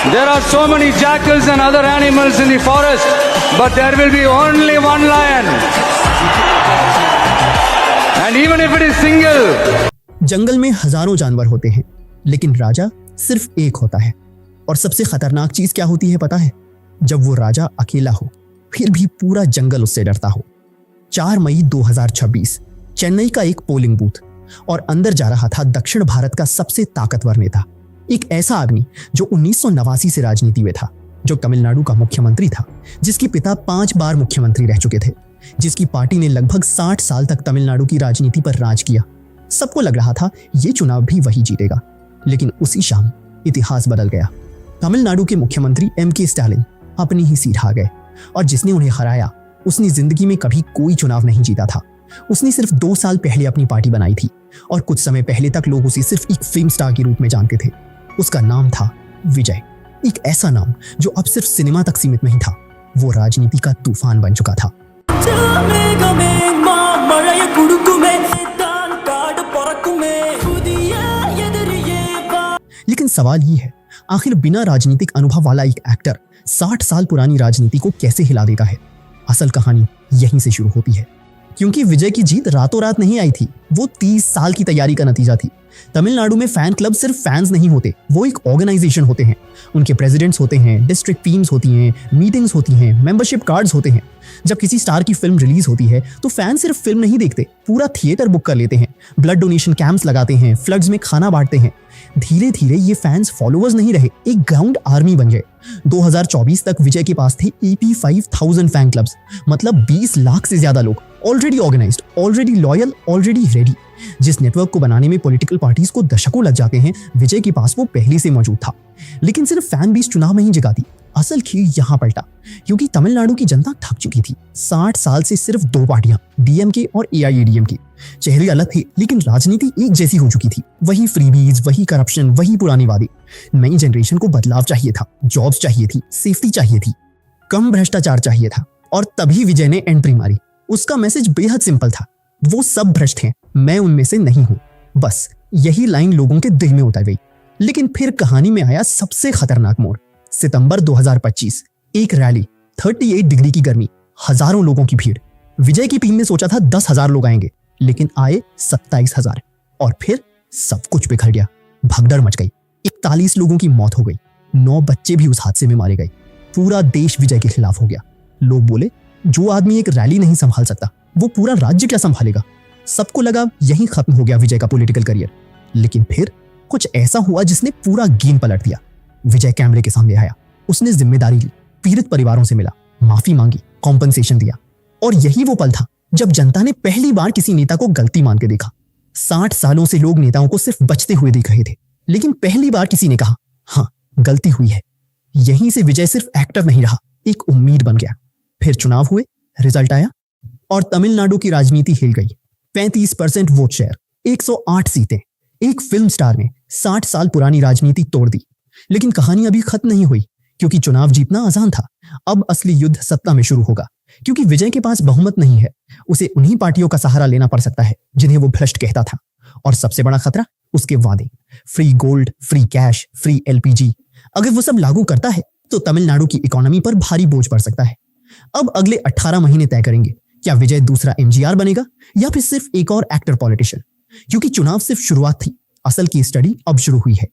There are so many jackals and other animals in the forest, but there will be only one lion. And even if it is single. जंगल में हजारों जानवर होते हैं, लेकिन राजा सिर्फ एक होता है। और सबसे खतरनाक चीज क्या होती है पता है? जब वो राजा अकेला हो, फिर भी पूरा जंगल उससे डरता हो। 4 मई 2026 चेन्नई का एक पोलिंग बूथ, और अंदर जा रहा था दक्षिण भारत का सबसे ताकतवर नेता, एक ऐसा आदमी जो 1989 से राजनीति में था, जो तमिलनाडु का मुख्यमंत्री था, जिसके पिता 5 बार मुख्यमंत्री रह चुके थे, जिसकी पार्टी ने लगभग 60 साल तक तमिलनाडु की राजनीति पर राज किया। सबको लग रहा था ये चुनाव भी वही जीतेगा, लेकिन उसी शाम इतिहास बदल गया। तमिलनाडु के मुख्यमंत्री MK स्टालिन अपनी ही सीट हार गए, और जिसने उन्हें हराया उसने जिंदगी में कभी कोई चुनाव नहीं जीता था। उसने सिर्फ 2 साल पहले अपनी पार्टी बनाई थी, और कुछ समय पहले तक लोग उसे सिर्फ एक फिल्म स्टार के रूप में जानते थे। उसका नाम था विजय, एक ऐसा नाम जो अब सिर्फ सिनेमा तक सीमित नहीं था, वो राजनीति का तूफान बन चुका था। लेकिन सवाल ये है, आखिर बिना राजनीतिक अनुभव वाला एक एक्टर 60 साल पुरानी राजनीति को कैसे हिला देता है? असल कहानी यहीं से शुरू होती है, क्योंकि विजय की जीत रातों रात नहीं आई थी, वो 30 साल की तैयारी का नतीजा थी। तमिलनाडु में फैन क्लब सिर्फ फैंस नहीं होते, वो एक ऑर्गेनाइजेशन होते हैं। उनके प्रेसिडेंट्स होते हैं, डिस्ट्रिक्ट टीम्स होती हैं, मीटिंग्स होती हैं, मेंबरशिप कार्ड्स होते हैं। जब किसी स्टार की फिल्म रिलीज होती है तो फैन सिर्फ फिल्म नहीं देखते, पूरा थिएटर बुक कर लेते हैं, ब्लड डोनेशन कैंप्स लगाते हैं, फ्लड्स में खाना बांटते हैं। धीरे धीरे ये फैंस फॉलोअर्स नहीं रहे, एक ग्राउंड आर्मी बन गए। 2024 तक विजय के पास थे 85,000 फैन क्लब्स, मतलब 20 लाख से ज्यादा लोग, already organised, already loyal, already ready. जिस नेटवर्क को बनाने में पॉलिटिकल पार्टीज को दशकों लग जाते हैं, विजय के पास वो पहले से मौजूद था। लेकिन सिर्फ फैन बेस चुनाव में ही जिताती, असल खेल यहाँ पलटा, क्योंकि तमिलनाडु की जनता थक चुकी थी। 60 साल से सिर्फ 2 पार्टियां, DMK और AIADMK। चेहरे अलग थे, लेकिन राजनीति एक जैसी हो चुकी थी। वही फ्रीबीज, वही करप्शन, वही पुरानी वादे। नई जनरेशन को बदलाव चाहिए था, जॉब्स चाहिए थी, सेफ्टी चाहिए थी, कम भ्रष्टाचार चाहिए था। और तभी विजय ने एंट्री मारी। उसका मैसेज बेहद सिंपल था, वो सब भ्रष्ट हैं, मैं उनमें से नहीं हूं। बस यही लाइन लोगों के दिल में उतर गई। लेकिन फिर कहानी में आया सबसे खतरनाक मोड़। सितंबर 2025, एक रैली, 38 डिग्री की गर्मी, हजारों लोगों की भीड़। विजय की टीम ने सोचा था 10,000 लोग आएंगे, लेकिन आए 27,000। और फिर सब कुछ बिखर गया, भगदड़ मच गई। 41 लोगों की मौत हो गई, 9 बच्चे भी उस हादसे में मारे गए। पूरा देश विजय के खिलाफ हो गया। लोग बोले, जो आदमी एक रैली नहीं संभाल सकता, वो पूरा राज्य क्या संभालेगा? सबको लगा यहीं खत्म हो गया विजय का पॉलिटिकल करियर। लेकिन फिर कुछ ऐसा हुआ जिसने पूरा गेम पलट दिया। विजय कैमरे के सामने आया, उसने जिम्मेदारी ली, पीड़ित परिवारों से मिला, माफी मांगी, कॉम्पनसेशन दिया। और यही वो पल था जब जनता ने पहली बार किसी नेता को गलती मान के देखा। 60 सालों से लोग नेताओं को सिर्फ बचते हुए देख रहे थे, लेकिन पहली बार किसी ने कहा, हाँ गलती हुई है। यहीं से विजय सिर्फ एक्टर नहीं रहा, एक उम्मीद बन गया। फिर चुनाव हुए, रिजल्ट आया, और तमिलनाडु की राजनीति हिल गई। 35% वोट शेयर, 108 सीटें, एक फिल्म स्टार ने 60 साल पुरानी राजनीति तोड़ दी। लेकिन कहानी अभी खत्म नहीं हुई, क्योंकि चुनाव जीतना आसान था। अब असली युद्ध सत्ता में शुरू होगा, क्योंकि विजय के पास बहुमत नहीं है। उसे उन्हीं पार्टियों का सहारा लेना पड़ सकता है जिन्हें वो भ्रष्ट कहता था। और सबसे बड़ा खतरा उसके वादे, free gold, free cash, free LPG। अगर वो सब लागू करता है तो तमिलनाडु की इकोनॉमी पर भारी बोझ पड़ सकता है। अब अगले 18 महीने तय करेंगे, क्या विजय दूसरा MGR बनेगा या फिर सिर्फ एक और एक्टर पॉलिटिशियन। क्योंकि चुनाव सिर्फ शुरुआत थी, असल की स्टडी अब शुरू हुई है।